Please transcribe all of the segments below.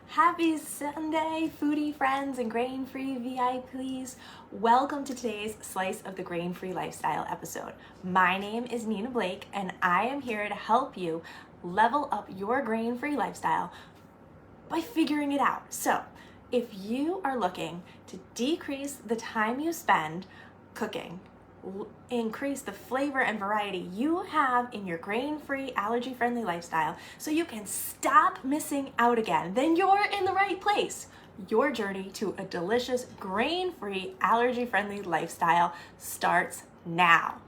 Happy Sunday, foodie friends and grain-free VIPs. Welcome to today's Slice of the Grain-Free Lifestyle episode. My name is Nina Blake, and I am here to help you level up your grain-free lifestyle by figuring it out. So, if you are looking to decrease the time you spend cooking, increase the flavor and variety you have in your grain-free, allergy-friendly lifestyle so you can stop missing out again, then you're in the right place. Your journey to a delicious, grain-free, allergy-friendly lifestyle starts now.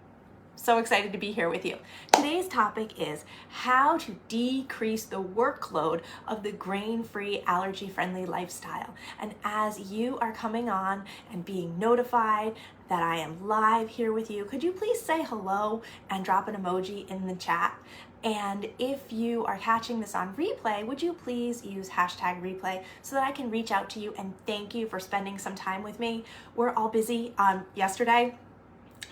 So excited to be here with you. Today's topic is how to decrease the workload of the grain-free, allergy-friendly lifestyle. And as you are coming on and being notified that I am live here with you, could you please say hello and drop an emoji in the chat? And if you are catching this on replay, would you please use hashtag replay so that I can reach out to you and thank you for spending some time with me. We're all busy. Yesterday,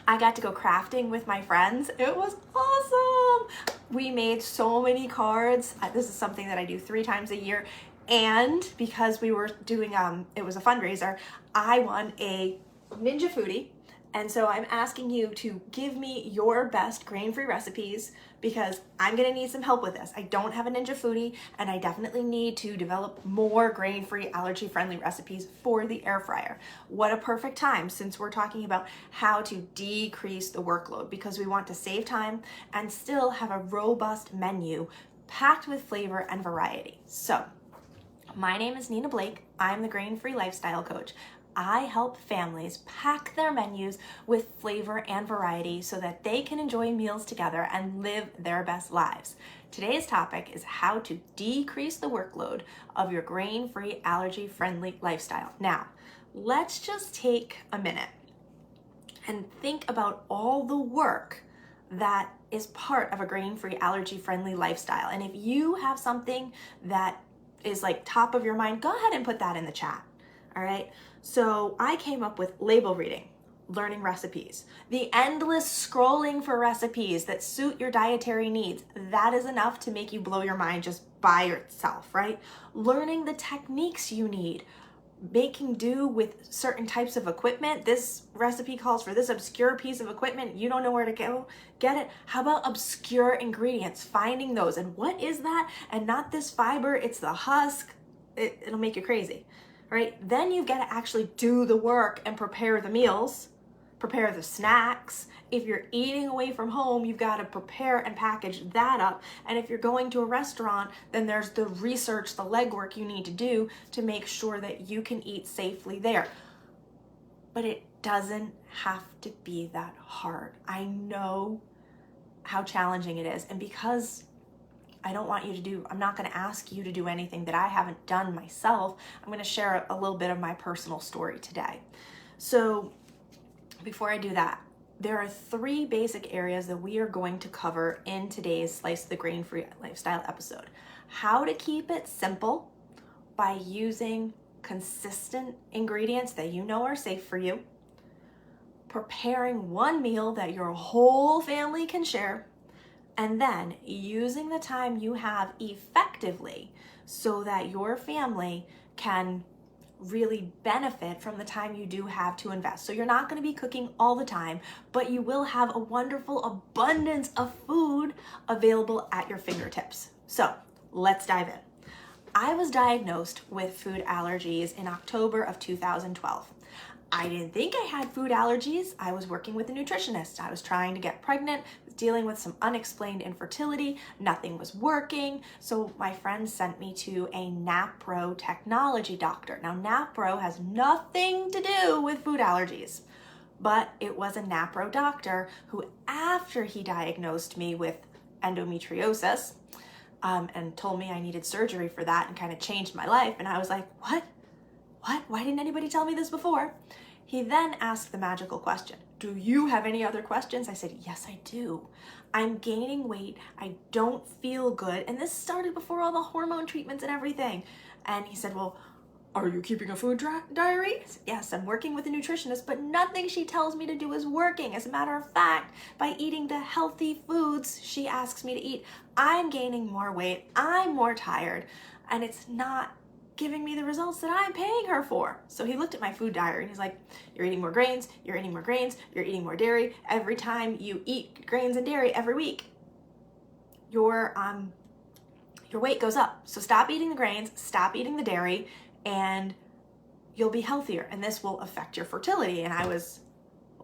I got to go crafting with my friends. It was awesome. We made so many cards. This is something that I do 3 times a year. And because we were doing, it was a fundraiser, I won a Ninja Foodie. And so I'm asking you to give me your best grain-free recipes because I'm gonna need some help with this. I don't have a Ninja Foodie and I definitely need to develop more grain-free, allergy-friendly recipes for the air fryer. What a perfect time since we're talking about how to decrease the workload because we want to save time and still have a robust menu packed with flavor and variety. So, my name is Nina Blake. I'm the Grain-Free Lifestyle Coach. I help families pack their menus with flavor and variety so that they can enjoy meals together and live their best lives. Today's topic is how to decrease the workload of your grain-free, allergy-friendly lifestyle. Now, let's just take a minute and think about all the work that is part of a grain-free, allergy-friendly lifestyle. And if you have something that is like top of your mind, go ahead and put that in the chat. All right, so I came up with label reading, learning recipes, the endless scrolling for recipes that suit your dietary needs. That is enough to make you blow your mind just by yourself, right? Learning the techniques you need, making do with certain types of equipment. This recipe calls for this obscure piece of equipment. You don't know where to go get it. How about obscure ingredients, finding those, and what is that? And not this fiber, it's the husk. It'll make you crazy. Right? Then you've got to actually do the work and prepare the meals, prepare the snacks. If you're eating away from home, you've got to prepare and package that up. And if you're going to a restaurant, then there's the research, the legwork you need to do to make sure that you can eat safely there. But it doesn't have to be that hard. I know how challenging it is. And because I'm not going to ask you to do anything that I haven't done myself. I'm going to share a little bit of my personal story today. So before I do that, there are 3 basic areas that we are going to cover in today's Slice of the Grain-Free Lifestyle episode. How to keep it simple by using consistent ingredients that you know are safe for you. Preparing one meal that your whole family can share. And then using the time you have effectively so that your family can really benefit from the time you do have to invest. So you're not going to be cooking all the time, but you will have a wonderful abundance of food available at your fingertips. So let's dive in. I was diagnosed with food allergies in October of 2012. I didn't think I had food allergies. I was working with a nutritionist. I was trying to get pregnant, dealing with some unexplained infertility. Nothing was working. So my friend sent me to a NAPRO technology doctor. Now, NAPRO has nothing to do with food allergies, but it was a NAPRO doctor who, after he diagnosed me with endometriosis, and told me I needed surgery for that and kind of changed my life. And I was like, what? Why didn't anybody tell me this before? He then asked the magical question, do you have any other questions? I said, yes, I do. I'm gaining weight. I don't feel good. And this started before all the hormone treatments and everything. And he said, well, are you keeping a food diary? I said, yes, I'm working with a nutritionist, but nothing she tells me to do is working. As a matter of fact, by eating the healthy foods she asks me to eat, I'm gaining more weight. I'm more tired. And it's not giving me the results that I'm paying her for. So he looked at my food diary and he's like, you're eating more grains, you're eating more grains, you're eating more dairy. Every time you eat grains and dairy every week, your weight goes up. So stop eating the grains, stop eating the dairy, and you'll be healthier. And this will affect your fertility. And I was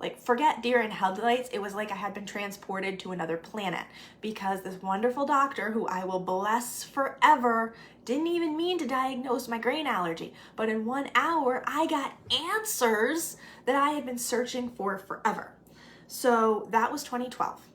like, forget deer in headlights. It was like I had been transported to another planet, because this wonderful doctor, who I will bless forever, didn't even mean to diagnose my grain allergy. But in 1 hour, I got answers that I had been searching for forever. So that was 2012.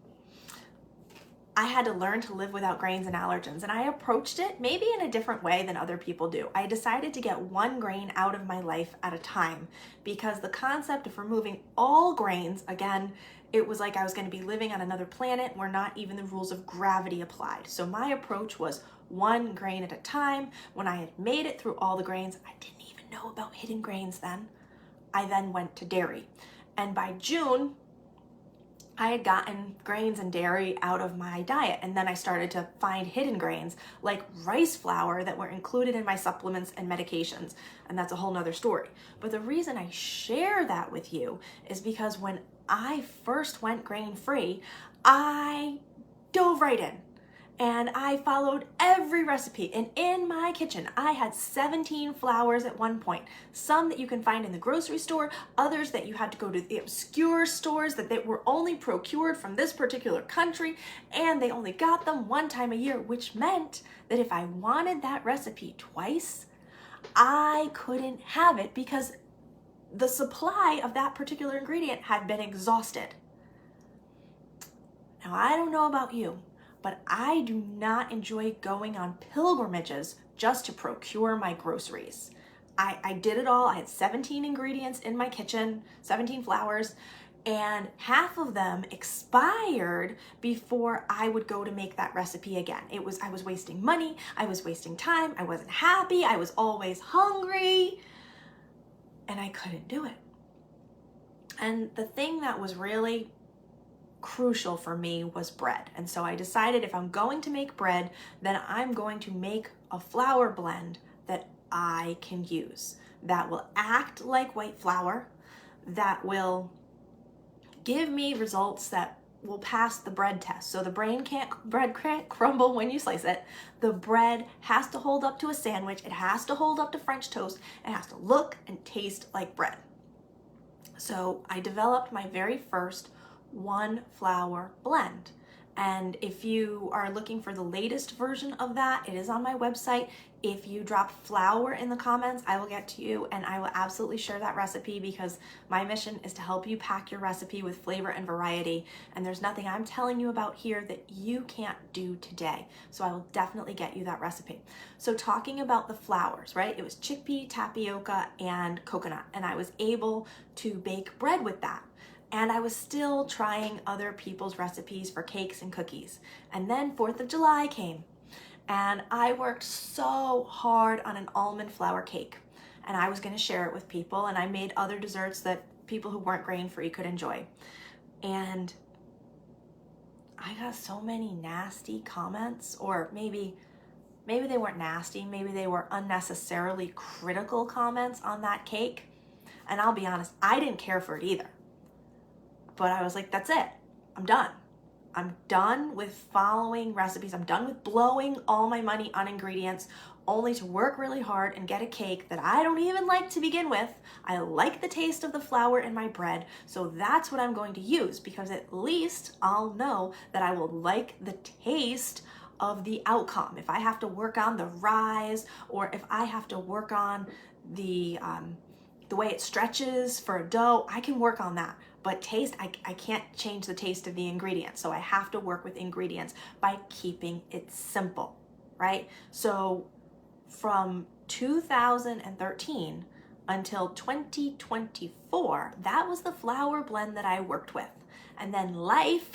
I had to learn to live without grains and allergens, and I approached it maybe in a different way than other people do. I decided to get one grain out of my life at a time, because the concept of removing all grains, again, it was like I was going to be living on another planet where not even the rules of gravity applied. So my approach was one grain at a time. When I had made it through all the grains, I didn't even know about hidden grains then. I then went to dairy. And by June, I had gotten grains and dairy out of my diet, and then I started to find hidden grains like rice flour that were included in my supplements and medications, and that's a whole nother story. But the reason I share that with you is because when I first went grain-free, I dove right in. And I followed every recipe. And in my kitchen, I had 17 flours at one point. Some that you can find in the grocery store, others that you had to go to the obscure stores that they were only procured from this particular country, and they only got them one time a year, which meant that if I wanted that recipe twice, I couldn't have it because the supply of that particular ingredient had been exhausted. Now, I don't know about you, but I do not enjoy going on pilgrimages just to procure my groceries. I did it all. I had 17 ingredients in my kitchen, 17 flours, and half of them expired before I would go to make that recipe again. I was wasting money, I was wasting time, I wasn't happy, I was always hungry, and I couldn't do it. And the thing that was really crucial for me was bread. And so I decided if I'm going to make bread, then I'm going to make a flour blend that I can use, that will act like white flour, that will give me results that will pass the bread test. So the bread can't crumble when you slice it. The bread has to hold up to a sandwich. It has to hold up to French toast. It has to look and taste like bread. So I developed my very first one flour blend. And if you are looking for the latest version of that, it is on my website. If you drop flour in the comments, I will get to you and I will absolutely share that recipe, because my mission is to help you pack your recipe with flavor and variety. And there's nothing I'm telling you about here that you can't do today. So I will definitely get you that recipe. So talking about the flours, right? It was chickpea, tapioca, and coconut. And I was able to bake bread with that. And I was still trying other people's recipes for cakes and cookies. And then 4th of July came, and I worked so hard on an almond flour cake. And I was going to share it with people, and I made other desserts that people who weren't grain-free could enjoy. And I got so many nasty comments, or maybe they weren't nasty, maybe they were unnecessarily critical comments on that cake. And I'll be honest, I didn't care for it either. But I was like, that's it. I'm done. I'm done with following recipes. I'm done with blowing all my money on ingredients only to work really hard and get a cake that I don't even like to begin with. I like the taste of the flour in my bread, so that's what I'm going to use, because at least I'll know that I will like the taste of the outcome. If I have to work on the rise, or if I have to work on the way it stretches for a dough, I can work on that. But taste, I can't change the taste of the ingredients. So I have to work with ingredients by keeping it simple, right? So from 2013 until 2024, that was the flour blend that I worked with. And then life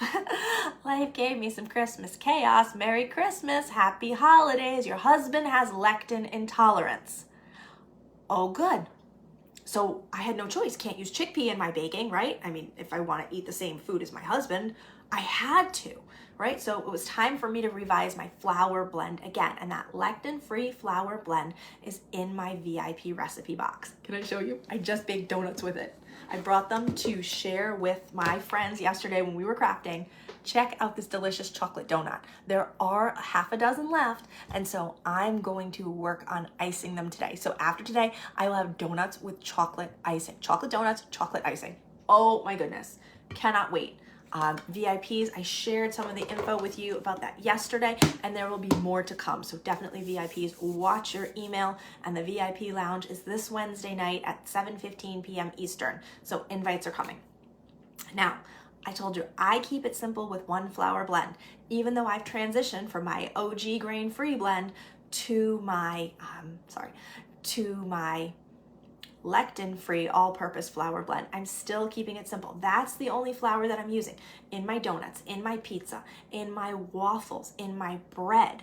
gave me some Christmas chaos. Merry Christmas, happy holidays. Your husband has lectin intolerance. Oh, good. So I had no choice. Can't use chickpea in my baking, right? I mean, if I want to eat the same food as my husband, I had to, right? So it was time for me to revise my flour blend again. And that lectin-free flour blend is in my VIP recipe box. Can I show you? I just baked donuts with it. I brought them to share with my friends yesterday when we were crafting. Check out this delicious chocolate donut. There are half a dozen left, and so I'm going to work on icing them today. So after today, I will have donuts with chocolate icing. Chocolate donuts, chocolate icing. Oh my goodness, cannot wait. VIPs, I shared some of the info with you about that yesterday, and there will be more to come. So definitely VIPs, watch your email, and the VIP lounge is this Wednesday night at 7:15 p.m. Eastern. So invites are coming. Now, I told you I keep it simple with one flour blend, even though I've transitioned from my OG grain-free blend to my, lectin-free all-purpose flour blend. I'm still keeping it simple. That's the only flour that I'm using in my donuts, in my pizza, in my waffles, in my bread.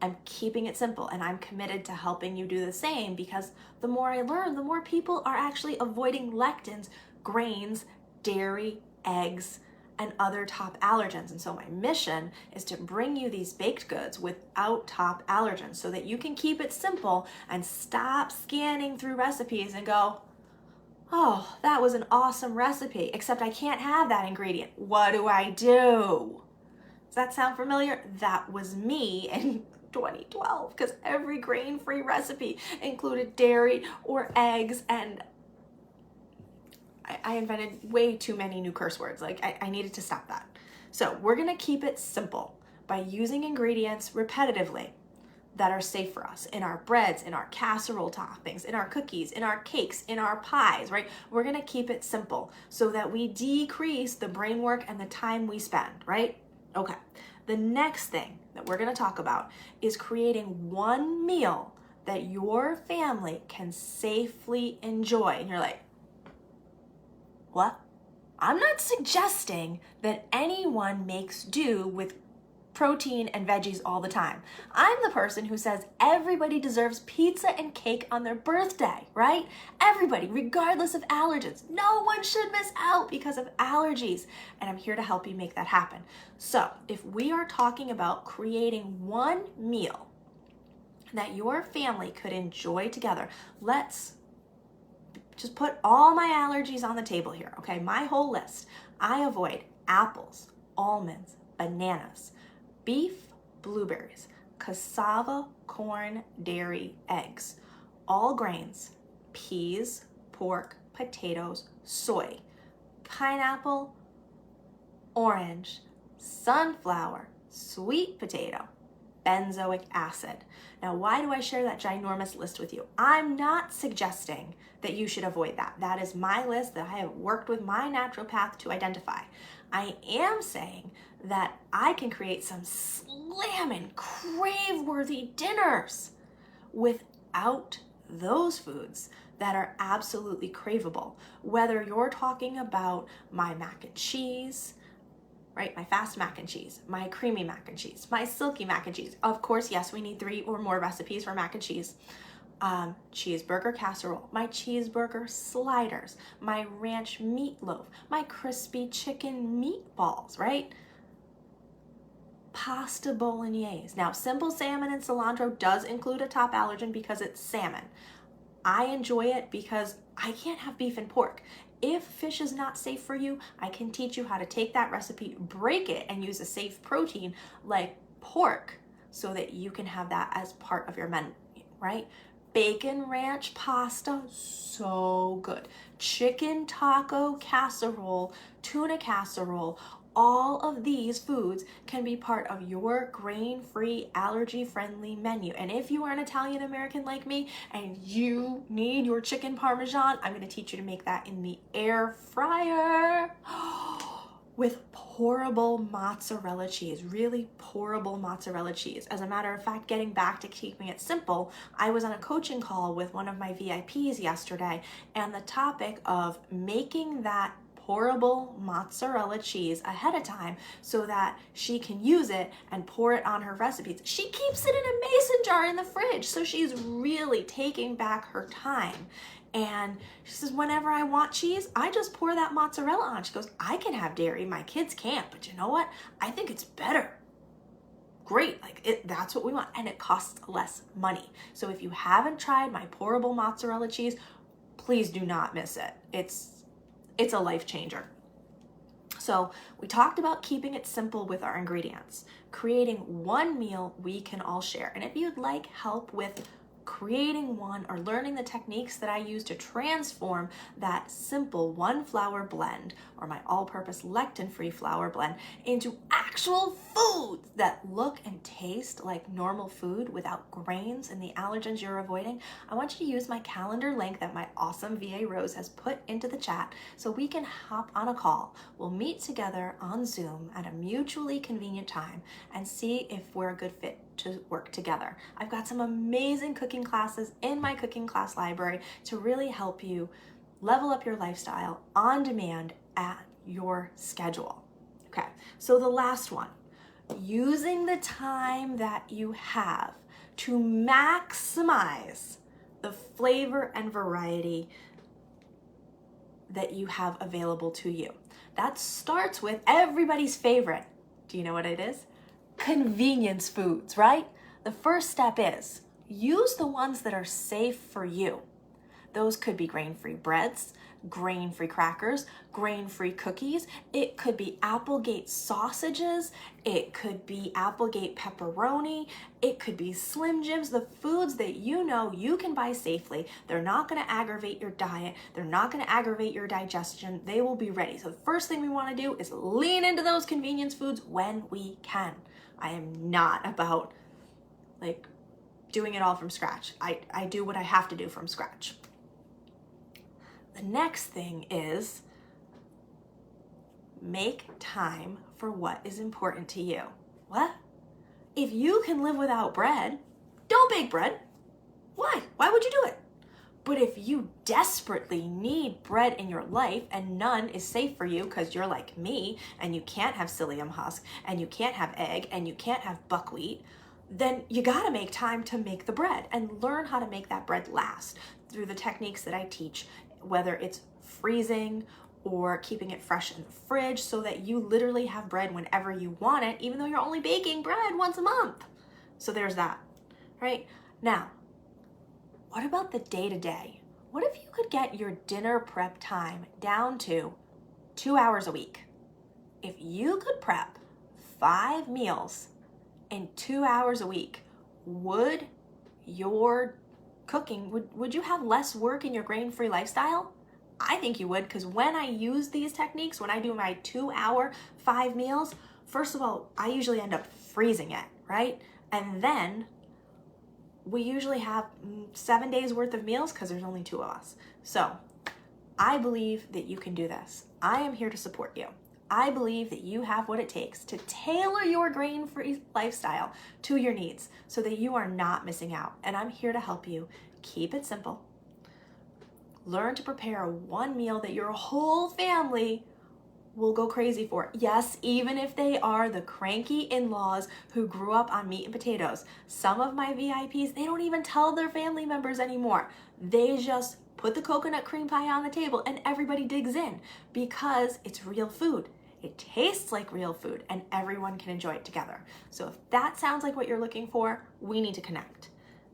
I'm keeping it simple, and I'm committed to helping you do the same, because the more I learn, the more people are actually avoiding lectins, grains, dairy, eggs, and other top allergens. And so my mission is to bring you these baked goods without top allergens so that you can keep it simple and stop scanning through recipes and go, oh, that was an awesome recipe, except I can't have that ingredient. What do I do? Does that sound familiar? That was me in 2012, because every grain-free recipe included dairy or eggs, and I invented way too many new curse words. Like, I needed to stop that. So we're gonna keep it simple by using ingredients repetitively that are safe for us in our breads, in our casserole toppings, in our cookies, in our cakes, in our pies, right? We're gonna keep it simple so that we decrease the brain work and the time we spend, right? Okay, the next thing that we're gonna talk about is creating one meal that your family can safely enjoy. And you're like, what? I'm not suggesting that anyone makes do with protein and veggies all the time. I'm the person who says everybody deserves pizza and cake on their birthday, right? Everybody, regardless of allergens. No one should miss out because of allergies. And I'm here to help you make that happen. So if we are talking about creating one meal that your family could enjoy together, let's just put all my allergies on the table here, okay? My whole list. I avoid apples, almonds, bananas, beef, blueberries, cassava, corn, dairy, eggs, all grains, peas, pork, potatoes, soy, pineapple, orange, sunflower, sweet potato, benzoic acid. Now, why do I share that ginormous list with you? I'm not suggesting that you should avoid that. That is my list that I have worked with my naturopath to identify. I am saying that I can create some slamming, crave-worthy dinners without those foods that are absolutely craveable. Whether you're talking about my mac and cheese, right? My fast mac and cheese, my creamy mac and cheese, my silky mac and cheese. Of course, yes, we need 3 or more recipes for mac and cheese. Cheeseburger casserole, my cheeseburger sliders, my ranch meatloaf, my crispy chicken meatballs, right? Pasta bolognese. Now, simple salmon and cilantro does include a top allergen because it's salmon. I enjoy it because I can't have beef and pork. If fish is not safe for you, I can teach you how to take that recipe, break it, and use a safe protein like pork so that you can have that as part of your menu, right? Bacon ranch pasta, so good. Chicken taco casserole, tuna casserole, all of these foods can be part of your grain-free, allergy-friendly menu. And if you are an Italian American like me and you need your chicken parmesan, I'm gonna teach you to make that in the air fryer with pourable mozzarella cheese, really pourable mozzarella cheese. As a matter of fact, getting back to keeping it simple, I was on a coaching call with one of my VIPs yesterday, and the topic of making that pourable mozzarella cheese ahead of time so that she can use it and pour it on her recipes. She keeps it in a mason jar in the fridge, so she's really taking back her time. And she says, whenever I want cheese, I just pour that mozzarella on. She goes, I can have dairy, my kids can't, but you know what? I think it's better. Great, that's what we want, and it costs less money. So if you haven't tried my pourable mozzarella cheese, please do not miss it. It's a life changer. So we talked about keeping it simple with our ingredients, creating one meal we can all share. And if you'd like help with creating one or learning the techniques that I use to transform that simple one flour blend or my all-purpose lectin-free flour blend into actual foods that look and taste like normal food without grains and the allergens you're avoiding, I want you to use my calendar link that my awesome VA Rose has put into the chat so we can hop on a call. We'll meet together on Zoom at a mutually convenient time and see if we're a good fit to work together. I've got some amazing cooking classes in my cooking class library to really help you level up your lifestyle on demand at your schedule. Okay, so the last one, using the time that you have to maximize the flavor and variety that you have available to you. That starts with everybody's favorite. Do you know what it is? Convenience foods, right? The first step is use the ones that are safe for you. Those could be grain-free breads, grain-free crackers, grain-free cookies. It could be Applegate sausages. It could be Applegate pepperoni. It could be Slim Jims, the foods that you know you can buy safely. They're not going to aggravate your diet. They're not going to aggravate your digestion. They will be ready. So the first thing we want to do is lean into those convenience foods when we can. I am not about doing it all from scratch. I do what I have to do from scratch. The next thing is make time for what is important to you. What? If you can live without bread, don't bake bread. Why? Why would you do it? But if you desperately need bread in your life and none is safe for you because you're like me and you can't have psyllium husk and you can't have egg and you can't have buckwheat, then you gotta make time to make the bread and learn how to make that bread last through the techniques that I teach, whether it's freezing or keeping it fresh in the fridge so that you literally have bread whenever you want it, even though you're only baking bread once a month. So there's that, right? Now, what about the day-to-day? What if you could get your dinner prep time down to 2 hours a week? If you could prep 5 meals in 2 hours a week, would your cooking, would you have less work in your grain-free lifestyle? I think you would, because when I use these techniques, when I do my 2 hour, 5 meals, first of all, I usually end up freezing it, right? And then we usually have 7 days worth of meals because there's only 2 of us. So I believe that you can do this. I am here to support you. I believe that you have what it takes to tailor your grain-free lifestyle to your needs so that you are not missing out. And I'm here to help you keep it simple. Learn to prepare one meal that your whole family will go crazy for. Yes, even if they are the cranky in-laws who grew up on meat and potatoes. Some of my VIPs, they don't even tell their family members anymore. They just put the coconut cream pie on the table and everybody digs in because it's real food. It tastes like real food and everyone can enjoy it together. So if that sounds like what you're looking for, we need to connect.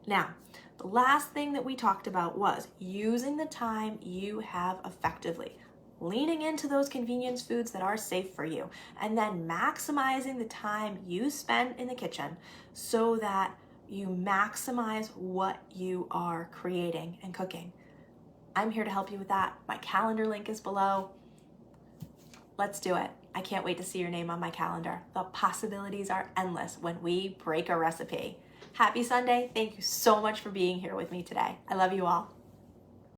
Now, the last thing that we talked about was using the time you have effectively, leaning into those convenience foods that are safe for you, and then maximizing the time you spend in the kitchen so that you maximize what you are creating and cooking. I'm here to help you with that. My calendar link is below. Let's do it. I can't wait to see your name on my calendar. The possibilities are endless when we break a recipe. Happy Sunday. Thank you so much for being here with me today. I love you all.